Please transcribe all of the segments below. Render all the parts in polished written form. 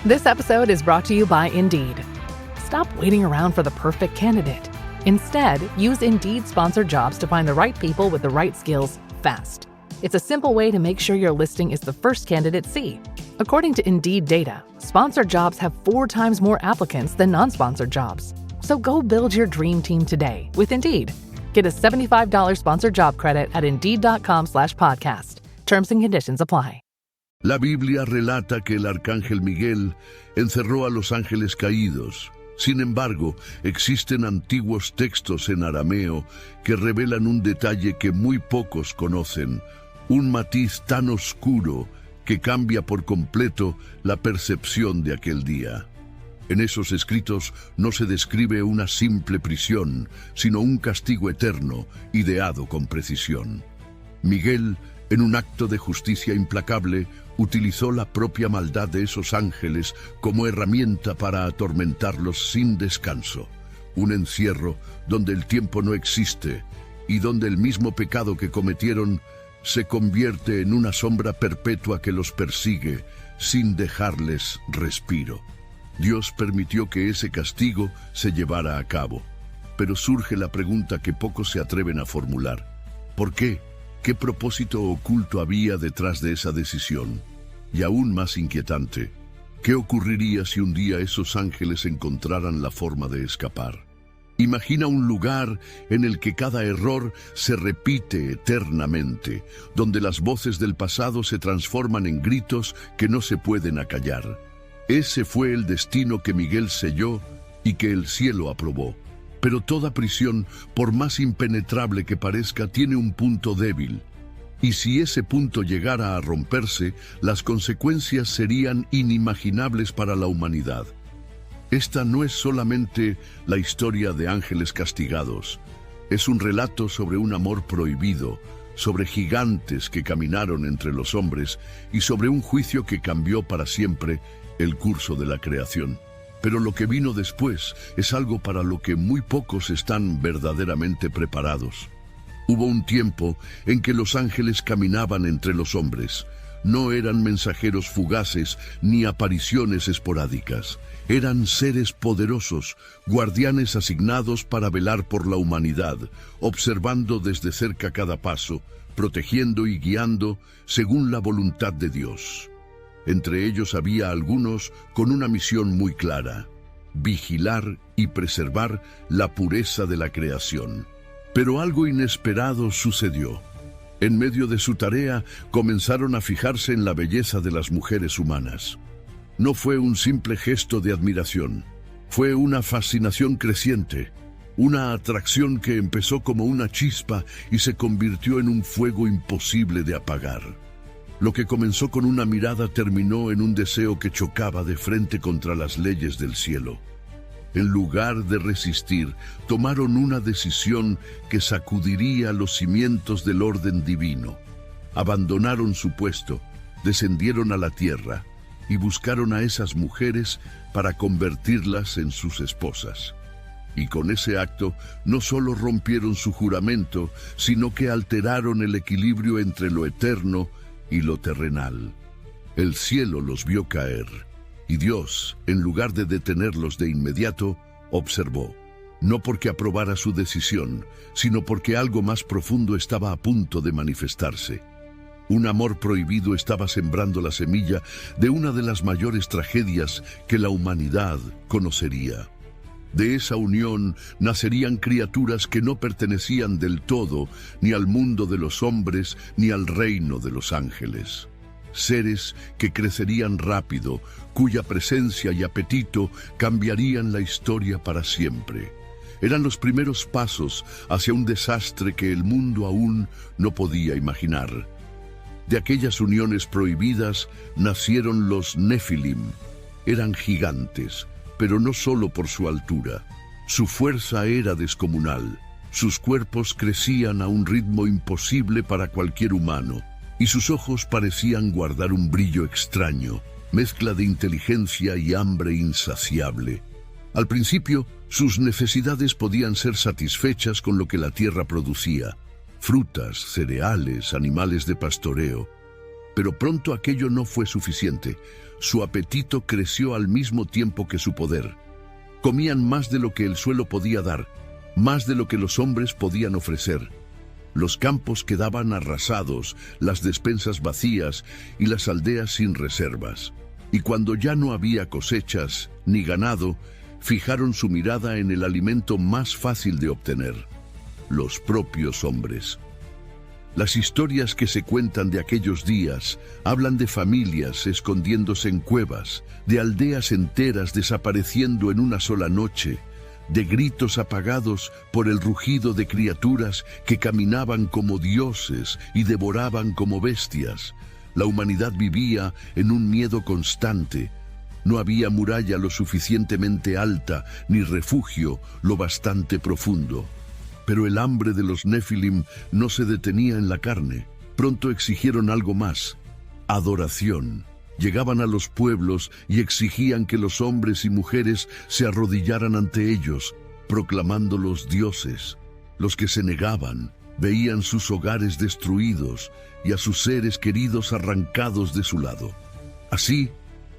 This episode is brought to you by Indeed. Stop waiting around for the perfect candidate. Instead, use Indeed sponsored jobs to find the right people with the right skills fast. It's a simple way to make sure your listing is the first candidates see. According to Indeed data, sponsored jobs have 4 times more applicants than non-sponsored jobs. So go build your dream team today with Indeed. Get a $75 sponsored job credit at Indeed.com/podcast. Terms and conditions apply. La Biblia relata que el arcángel Miguel encerró a los ángeles caídos. Sin embargo, existen antiguos textos en arameo que revelan un detalle que muy pocos conocen, un matiz tan oscuro que cambia por completo la percepción de aquel día. En esos escritos no se describe una simple prisión, sino un castigo eterno, ideado con precisión. Miguel, en un acto de justicia implacable, utilizó la propia maldad de esos ángeles como herramienta para atormentarlos sin descanso. Un encierro donde el tiempo no existe y donde el mismo pecado que cometieron se convierte en una sombra perpetua que los persigue sin dejarles respiro. Dios permitió que ese castigo se llevara a cabo, pero surge la pregunta que pocos se atreven a formular. ¿Por qué? ¿Qué propósito oculto había detrás de esa decisión? Y aún más inquietante, ¿qué ocurriría si un día esos ángeles encontraran la forma de escapar? Imagina un lugar en el que cada error se repite eternamente, donde las voces del pasado se transforman en gritos que no se pueden acallar. Ese fue el destino que Miguel selló y que el cielo aprobó. Pero toda prisión, por más impenetrable que parezca, tiene un punto débil. Y si ese punto llegara a romperse, las consecuencias serían inimaginables para la humanidad. Esta no es solamente la historia de ángeles castigados. Es un relato sobre un amor prohibido, sobre gigantes que caminaron entre los hombres y sobre un juicio que cambió para siempre el curso de la creación. Pero lo que vino después es algo para lo que muy pocos están verdaderamente preparados. Hubo un tiempo en que los ángeles caminaban entre los hombres. No eran mensajeros fugaces ni apariciones esporádicas. Eran seres poderosos, guardianes asignados para velar por la humanidad, observando desde cerca cada paso, protegiendo y guiando según la voluntad de Dios. Entre ellos había algunos con una misión muy clara: vigilar y preservar la pureza de la creación. Pero algo inesperado sucedió. En medio de su tarea, comenzaron a fijarse en la belleza de las mujeres humanas. No fue un simple gesto de admiración, fue una fascinación creciente, una atracción que empezó como una chispa y se convirtió en un fuego imposible de apagar. Lo que comenzó con una mirada terminó en un deseo que chocaba de frente contra las leyes del cielo. En lugar de resistir, tomaron una decisión que sacudiría los cimientos del orden divino. Abandonaron su puesto, descendieron a la tierra y buscaron a esas mujeres para convertirlas en sus esposas. Y con ese acto no solo rompieron su juramento, sino que alteraron el equilibrio entre lo eterno y lo terrenal. El cielo los vio caer, y Dios, en lugar de detenerlos de inmediato, observó, no porque aprobara su decisión, sino porque algo más profundo estaba a punto de manifestarse. Un amor prohibido estaba sembrando la semilla de una de las mayores tragedias que la humanidad conocería. De esa unión nacerían criaturas que no pertenecían del todo ni al mundo de los hombres ni al reino de los ángeles. Seres que crecerían rápido, cuya presencia y apetito cambiarían la historia para siempre. Eran los primeros pasos hacia un desastre que el mundo aún no podía imaginar. De aquellas uniones prohibidas nacieron los Nefilim. Eran gigantes, pero no solo por su altura. Su fuerza era descomunal. Sus cuerpos crecían a un ritmo imposible para cualquier humano, y sus ojos parecían guardar un brillo extraño, mezcla de inteligencia y hambre insaciable. Al principio, sus necesidades podían ser satisfechas con lo que la tierra producía: frutas, cereales, animales de pastoreo. Pero pronto aquello no fue suficiente. Su apetito creció al mismo tiempo que su poder. Comían más de lo que el suelo podía dar, más de lo que los hombres podían ofrecer. Los campos quedaban arrasados, las despensas vacías y las aldeas sin reservas. Y cuando ya no había cosechas ni ganado, fijaron su mirada en el alimento más fácil de obtener: los propios hombres. Las historias que se cuentan de aquellos días hablan de familias escondiéndose en cuevas, de aldeas enteras desapareciendo en una sola noche, de gritos apagados por el rugido de criaturas que caminaban como dioses y devoraban como bestias. La humanidad vivía en un miedo constante. No había muralla lo suficientemente alta, ni refugio lo bastante profundo. Pero el hambre de los Nefilim no se detenía en la carne. Pronto exigieron algo más: adoración. Llegaban a los pueblos y exigían que los hombres y mujeres se arrodillaran ante ellos, proclamándolos dioses. Los que se negaban veían sus hogares destruidos y a sus seres queridos arrancados de su lado. Así,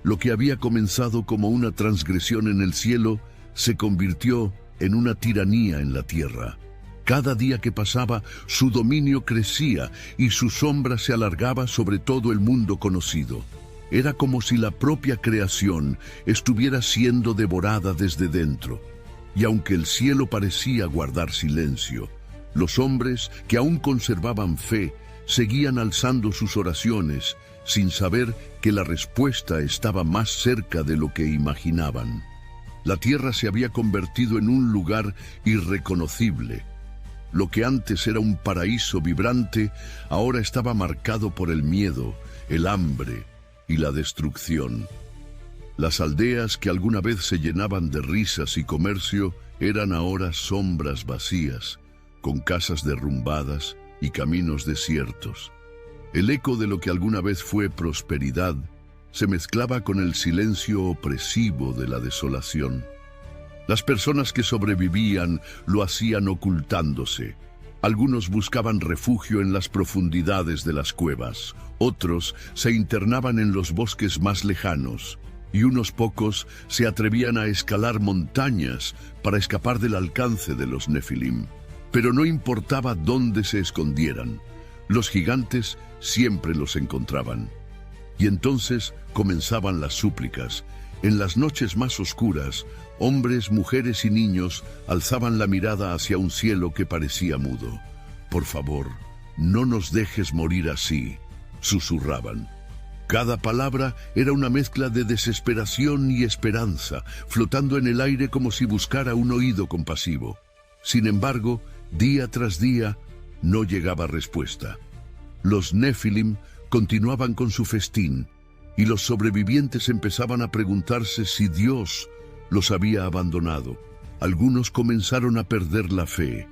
lo que había comenzado como una transgresión en el cielo se convirtió en una tiranía en la tierra. Cada día que pasaba, su dominio crecía y su sombra se alargaba sobre todo el mundo conocido. Era como si la propia creación estuviera siendo devorada desde dentro. Y aunque el cielo parecía guardar silencio, los hombres que aún conservaban fe seguían alzando sus oraciones, sin saber que la respuesta estaba más cerca de lo que imaginaban. La tierra se había convertido en un lugar irreconocible. Lo que antes era un paraíso vibrante, ahora estaba marcado por el miedo, el hambre y la destrucción. Las aldeas que alguna vez se llenaban de risas y comercio eran ahora sombras vacías, con casas derrumbadas y caminos desiertos. El eco de lo que alguna vez fue prosperidad se mezclaba con el silencio opresivo de la desolación. Las personas que sobrevivían lo hacían ocultándose. Algunos buscaban refugio en las profundidades de las cuevas, otros se internaban en los bosques más lejanos, y unos pocos se atrevían a escalar montañas para escapar del alcance de los Nefilim. Pero no importaba dónde se escondieran, los gigantes siempre los encontraban. Y entonces comenzaban las súplicas. En las noches más oscuras, hombres, mujeres y niños alzaban la mirada hacia un cielo que parecía mudo. «Por favor, no nos dejes morir así», susurraban. Cada palabra era una mezcla de desesperación y esperanza, flotando en el aire como si buscara un oído compasivo. Sin embargo, día tras día, no llegaba respuesta. Los Nefilim continuaban con su festín, y los sobrevivientes empezaban a preguntarse si Dios los había abandonado. Algunos comenzaron a perder la fe.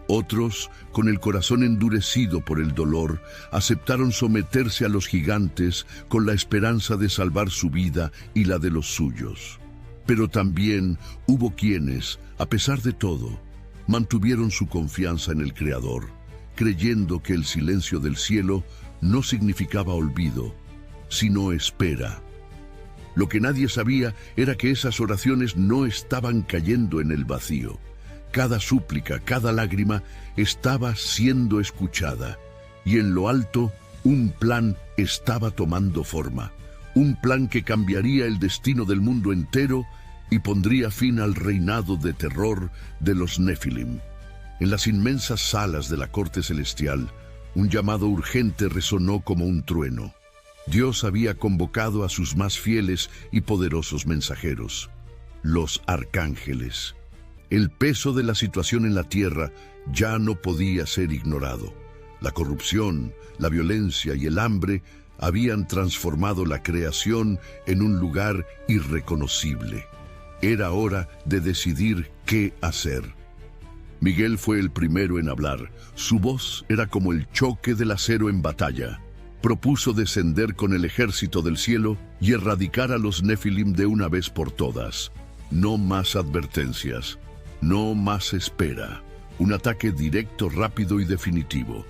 Otros, con el corazón endurecido por el dolor, aceptaron someterse a los gigantes con la esperanza de salvar su vida y la de los suyos. Pero también hubo quienes, a pesar de todo, mantuvieron su confianza en el Creador, creyendo que el silencio del cielo no significaba olvido, sino espera. Lo que nadie sabía era que esas oraciones no estaban cayendo en el vacío. Cada súplica, cada lágrima estaba siendo escuchada, y en lo alto un plan estaba tomando forma, un plan que cambiaría el destino del mundo entero y pondría fin al reinado de terror de los Nefilim. En las inmensas salas de la corte celestial, un llamado urgente resonó como un trueno. Dios había convocado a sus más fieles y poderosos mensajeros, los arcángeles. El peso de la situación en la tierra ya no podía ser ignorado. La corrupción, la violencia y el hambre habían transformado la creación en un lugar irreconocible. Era hora de decidir qué hacer. Miguel fue el primero en hablar. Su voz era como el choque del acero en batalla. Propuso descender con el ejército del cielo y erradicar a los Nefilim de una vez por todas. No más advertencias. No más espera. Un ataque directo, rápido y definitivo.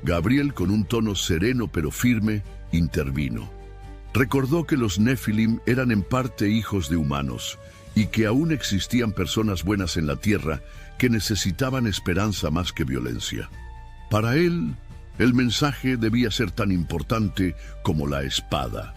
Gabriel, con un tono sereno pero firme, intervino. Recordó que los Nefilim eran en parte hijos de humanos y que aún existían personas buenas en la tierra que necesitaban esperanza más que violencia. Para él, el mensaje debía ser tan importante como la espada.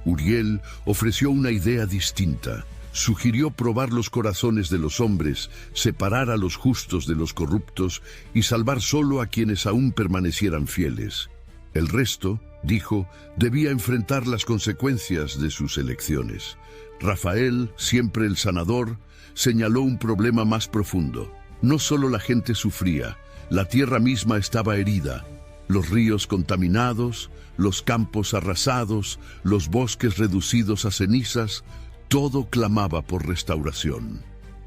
Uriel ofreció una idea distinta. Sugirió probar los corazones de los hombres, separar a los justos de los corruptos y salvar solo a quienes aún permanecieran fieles. El resto, dijo, debía enfrentar las consecuencias de sus elecciones. Rafael, siempre el sanador, señaló un problema más profundo. No solo la gente sufría, la tierra misma estaba herida. Los ríos contaminados, los campos arrasados, los bosques reducidos a cenizas, todo clamaba por restauración.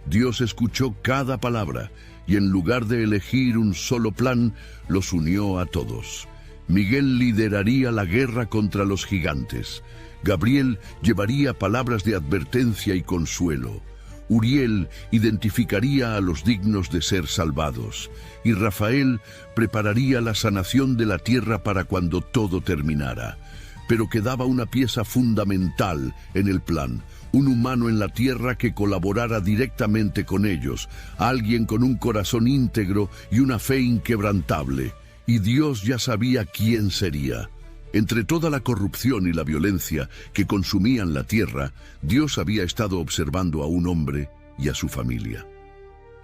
Dios escuchó cada palabra y en lugar de elegir un solo plan, los unió a todos. Miguel lideraría la guerra contra los gigantes. Gabriel llevaría palabras de advertencia y consuelo. Uriel identificaría a los dignos de ser salvados. Y Rafael prepararía la sanación de la tierra para cuando todo terminara. Pero quedaba una pieza fundamental en el plan. Un humano en la tierra que colaborara directamente con ellos. Alguien con un corazón íntegro y una fe inquebrantable. Y Dios ya sabía quién sería. Entre toda la corrupción y la violencia que consumían la tierra, Dios había estado observando a un hombre y a su familia.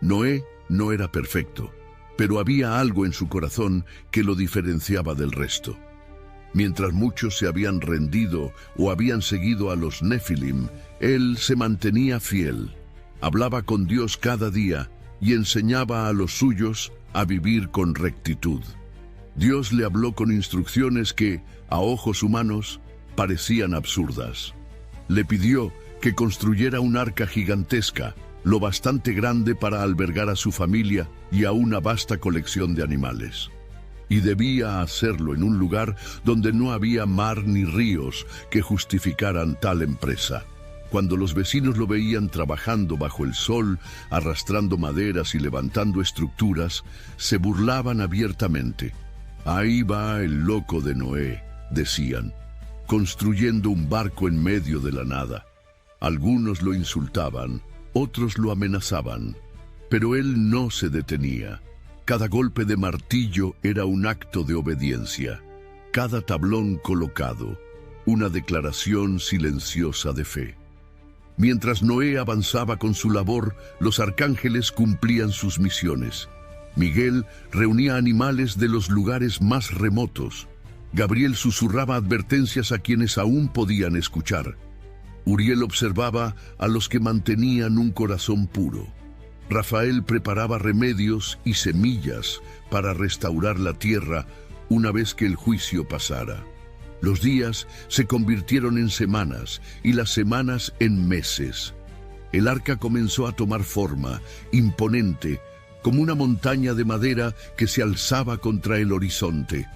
Noé no era perfecto, pero había algo en su corazón que lo diferenciaba del resto. Mientras muchos se habían rendido o habían seguido a los Nefilim, él se mantenía fiel, hablaba con Dios cada día y enseñaba a los suyos a vivir con rectitud. Dios le habló con instrucciones que, a ojos humanos, parecían absurdas. Le pidió que construyera un arca gigantesca, lo bastante grande para albergar a su familia y a una vasta colección de animales. Y debía hacerlo en un lugar donde no había mar ni ríos que justificaran tal empresa. Cuando los vecinos lo veían trabajando bajo el sol, arrastrando maderas y levantando estructuras, se burlaban abiertamente. «Ahí va el loco de Noé», decían, construyendo un barco en medio de la nada. Algunos lo insultaban, otros lo amenazaban, pero él no se detenía. Cada golpe de martillo era un acto de obediencia, cada tablón colocado, una declaración silenciosa de fe. Mientras Noé avanzaba con su labor, los arcángeles cumplían sus misiones. Miguel reunía animales de los lugares más remotos. Gabriel susurraba advertencias a quienes aún podían escuchar. Uriel observaba a los que mantenían un corazón puro. Rafael preparaba remedios y semillas para restaurar la tierra una vez que el juicio pasara. Los días se convirtieron en semanas y las semanas en meses. El arca comenzó a tomar forma, imponente, como una montaña de madera que se alzaba contra el horizonte.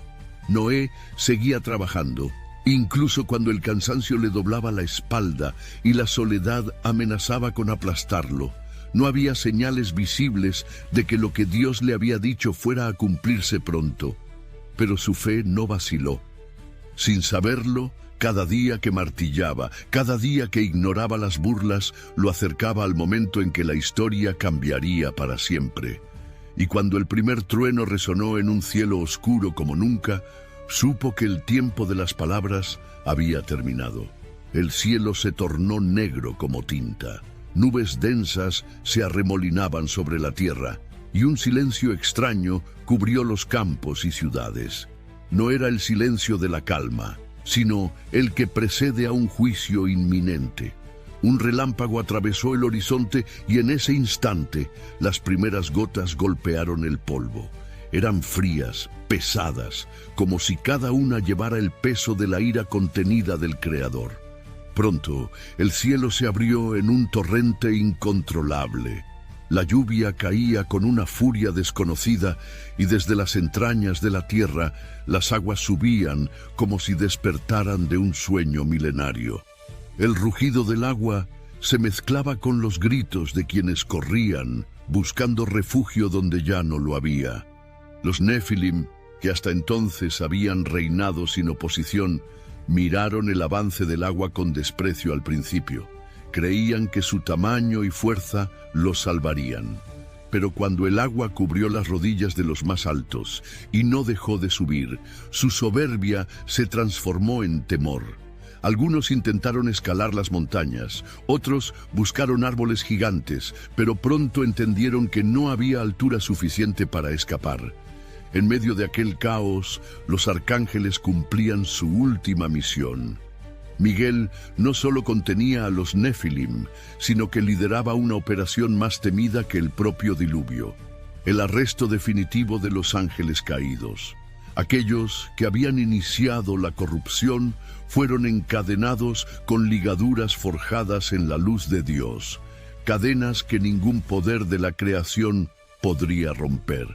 Noé seguía trabajando, incluso cuando el cansancio le doblaba la espalda y la soledad amenazaba con aplastarlo. No había señales visibles de que lo que Dios le había dicho fuera a cumplirse pronto, pero su fe no vaciló. Sin saberlo, cada día que martillaba, cada día que ignoraba las burlas, lo acercaba al momento en que la historia cambiaría para siempre. Y cuando el primer trueno resonó en un cielo oscuro como nunca, supo que el tiempo de las palabras había terminado. El cielo se tornó negro como tinta. Nubes densas se arremolinaban sobre la tierra, y un silencio extraño cubrió los campos y ciudades. No era el silencio de la calma, sino el que precede a un juicio inminente. Un relámpago atravesó el horizonte y en ese instante las primeras gotas golpearon el polvo. Eran frías, pesadas, como si cada una llevara el peso de la ira contenida del Creador. Pronto, el cielo se abrió en un torrente incontrolable. La lluvia caía con una furia desconocida y desde las entrañas de la tierra las aguas subían como si despertaran de un sueño milenario. El rugido del agua se mezclaba con los gritos de quienes corrían, buscando refugio donde ya no lo había. Los Nefilim que hasta entonces habían reinado sin oposición, miraron el avance del agua con desprecio al principio. Creían que su tamaño y fuerza los salvarían. Pero cuando el agua cubrió las rodillas de los más altos y no dejó de subir, su soberbia se transformó en temor. Algunos intentaron escalar las montañas, otros buscaron árboles gigantes, pero pronto entendieron que no había altura suficiente para escapar. En medio de aquel caos, los arcángeles cumplían su última misión. Miguel no solo contenía a los Nefilim, sino que lideraba una operación más temida que el propio diluvio: el arresto definitivo de los ángeles caídos. Aquellos que habían iniciado la corrupción fueron encadenados con ligaduras forjadas en la luz de Dios, cadenas que ningún poder de la creación podría romper.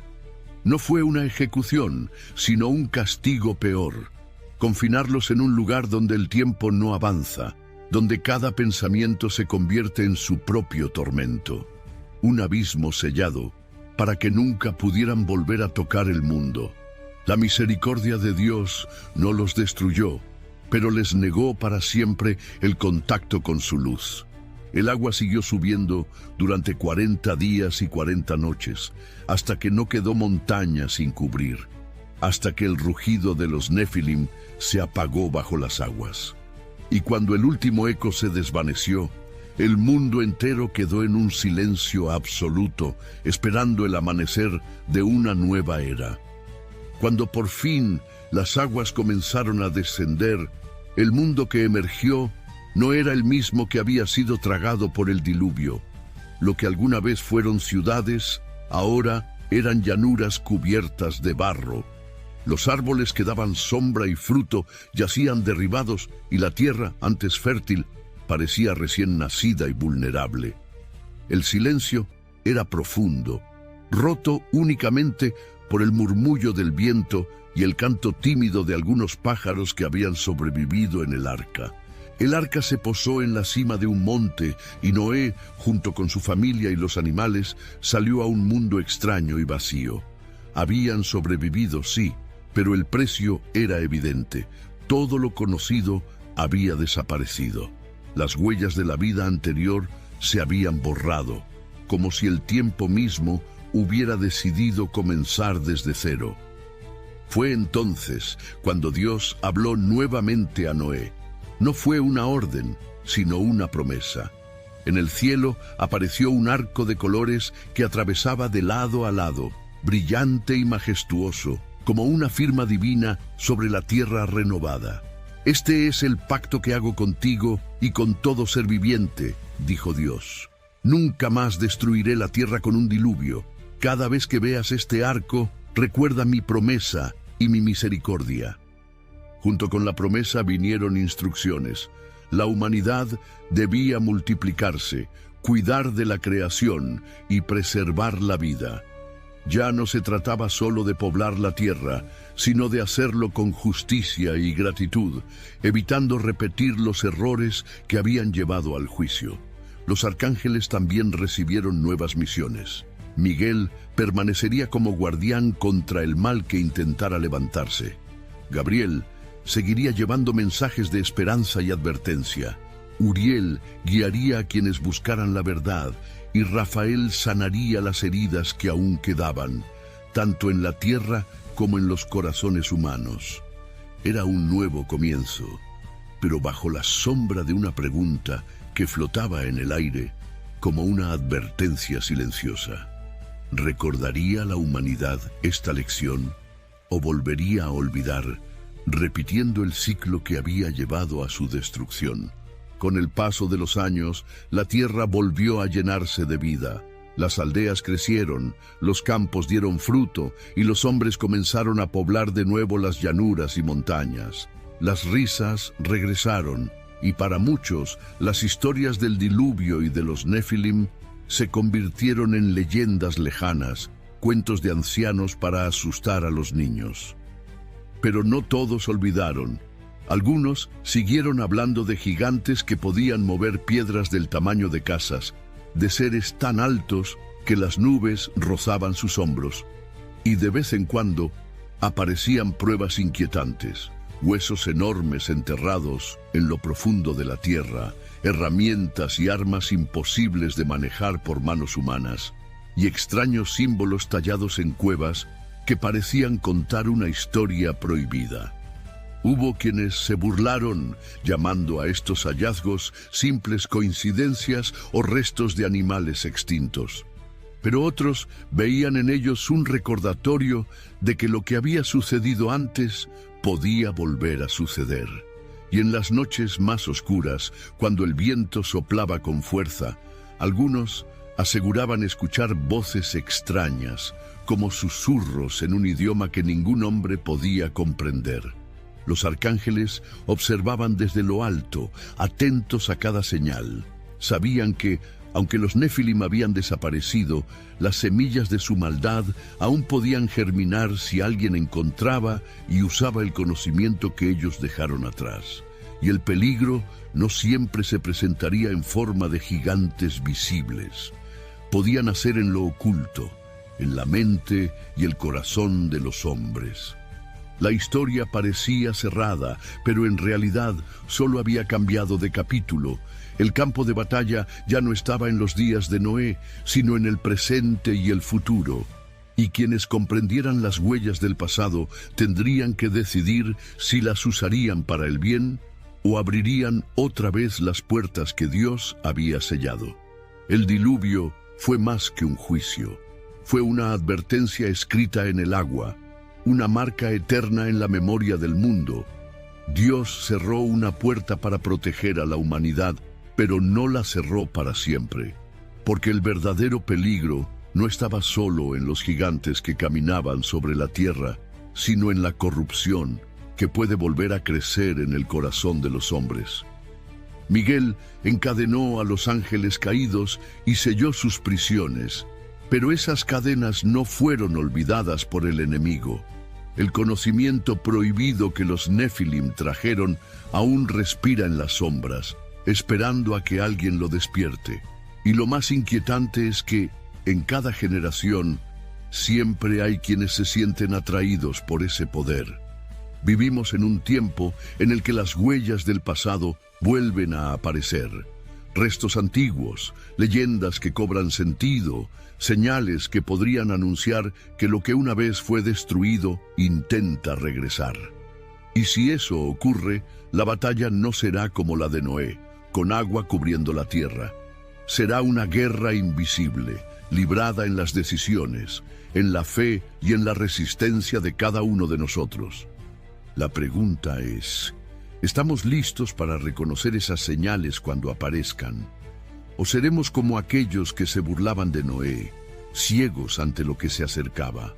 No fue una ejecución, sino un castigo peor: confinarlos en un lugar donde el tiempo no avanza, donde cada pensamiento se convierte en su propio tormento. Un abismo sellado para que nunca pudieran volver a tocar el mundo. La misericordia de Dios no los destruyó, pero les negó para siempre el contacto con su luz. El agua siguió subiendo durante 40 días y 40 noches, hasta que no quedó montaña sin cubrir, hasta que el rugido de los Nefilim se apagó bajo las aguas. Y cuando el último eco se desvaneció, el mundo entero quedó en un silencio absoluto, esperando el amanecer de una nueva era. Cuando por fin las aguas comenzaron a descender, el mundo que emergió no era el mismo que había sido tragado por el diluvio. Lo que alguna vez fueron ciudades, ahora eran llanuras cubiertas de barro. Los árboles que daban sombra y fruto yacían derribados y la tierra, antes fértil, parecía recién nacida y vulnerable. El silencio era profundo, roto únicamente por el murmullo del viento y el canto tímido de algunos pájaros que habían sobrevivido en el arca. El arca se posó en la cima de un monte y Noé, junto con su familia y los animales, salió a un mundo extraño y vacío. Habían sobrevivido, sí, pero el precio era evidente. Todo lo conocido había desaparecido. Las huellas de la vida anterior se habían borrado, como si el tiempo mismo hubiera decidido comenzar desde cero. Fue entonces cuando Dios habló nuevamente a Noé. No fue una orden, sino una promesa. En el cielo apareció un arco de colores que atravesaba de lado a lado, brillante y majestuoso, como una firma divina sobre la tierra renovada. Este es el pacto que hago contigo y con todo ser viviente, dijo Dios. Nunca más destruiré la tierra con un diluvio. Cada vez que veas este arco, recuerda mi promesa y mi misericordia. Junto con la promesa vinieron instrucciones. La humanidad debía multiplicarse, cuidar de la creación y preservar la vida. Ya no se trataba solo de poblar la tierra, sino de hacerlo con justicia y gratitud, evitando repetir los errores que habían llevado al juicio. Los arcángeles también recibieron nuevas misiones. Miguel permanecería como guardián contra el mal que intentara levantarse. Gabriel seguiría llevando mensajes de esperanza y advertencia. Uriel guiaría a quienes buscaran la verdad, y Rafael sanaría las heridas que aún quedaban, tanto en la tierra como en los corazones humanos. Era un nuevo comienzo, pero bajo la sombra de una pregunta que flotaba en el aire como una advertencia silenciosa. ¿Recordaría la humanidad esta lección o volvería a olvidar, repitiendo el ciclo que había llevado a su destrucción? Con el paso de los años, la tierra volvió a llenarse de vida. Las aldeas crecieron, los campos dieron fruto y los hombres comenzaron a poblar de nuevo las llanuras y montañas. Las risas regresaron y para muchos las historias del diluvio y de los Nefilim se convirtieron en leyendas lejanas, cuentos de ancianos para asustar a los niños. Pero no todos olvidaron. Algunos siguieron hablando de gigantes que podían mover piedras del tamaño de casas, de seres tan altos que las nubes rozaban sus hombros. Y de vez en cuando aparecían pruebas inquietantes, huesos enormes enterrados en lo profundo de la tierra, herramientas y armas imposibles de manejar por manos humanas, y extraños símbolos tallados en cuevas que parecían contar una historia prohibida. Hubo quienes se burlaron, llamando a estos hallazgos simples coincidencias o restos de animales extintos. Pero otros veían en ellos un recordatorio de que lo que había sucedido antes podía volver a suceder. Y en las noches más oscuras, cuando el viento soplaba con fuerza, algunos aseguraban escuchar voces extrañas, como susurros en un idioma que ningún hombre podía comprender. Los arcángeles observaban desde lo alto, atentos a cada señal. Sabían que, aunque los Nefilim habían desaparecido, las semillas de su maldad aún podían germinar si alguien encontraba y usaba el conocimiento que ellos dejaron atrás. Y el peligro no siempre se presentaría en forma de gigantes visibles. Podía nacer en lo oculto, en la mente y el corazón de los hombres. La historia parecía cerrada, pero en realidad solo había cambiado de capítulo. El campo de batalla ya no estaba en los días de Noé, sino en el presente y el futuro. Y quienes comprendieran las huellas del pasado tendrían que decidir si las usarían para el bien o abrirían otra vez las puertas que Dios había sellado. El diluvio fue más que un juicio. Fue una advertencia escrita en el agua, una marca eterna en la memoria del mundo. Dios cerró una puerta para proteger a la humanidad, pero no la cerró para siempre, porque el verdadero peligro no estaba solo en los gigantes que caminaban sobre la tierra, sino en la corrupción que puede volver a crecer en el corazón de los hombres. Miguel encadenó a los ángeles caídos y selló sus prisiones, pero esas cadenas no fueron olvidadas por el enemigo. El conocimiento prohibido que los Nefilim trajeron aún respira en las sombras, esperando a que alguien lo despierte. Y lo más inquietante es que, en cada generación, siempre hay quienes se sienten atraídos por ese poder. Vivimos en un tiempo en el que las huellas del pasado vuelven a aparecer. Restos antiguos, leyendas que cobran sentido, señales que podrían anunciar que lo que una vez fue destruido intenta regresar. Y si eso ocurre, la batalla no será como la de Noé, con agua cubriendo la tierra. Será una guerra invisible, librada en las decisiones, en la fe y en la resistencia de cada uno de nosotros. La pregunta es, ¿estamos listos para reconocer esas señales cuando aparezcan? ¿O seremos como aquellos que se burlaban de Noé, ciegos ante lo que se acercaba?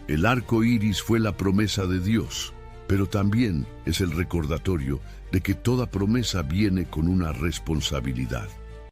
El arco iris fue la promesa de Dios, pero también es el recordatorio de que toda promesa viene con una responsabilidad.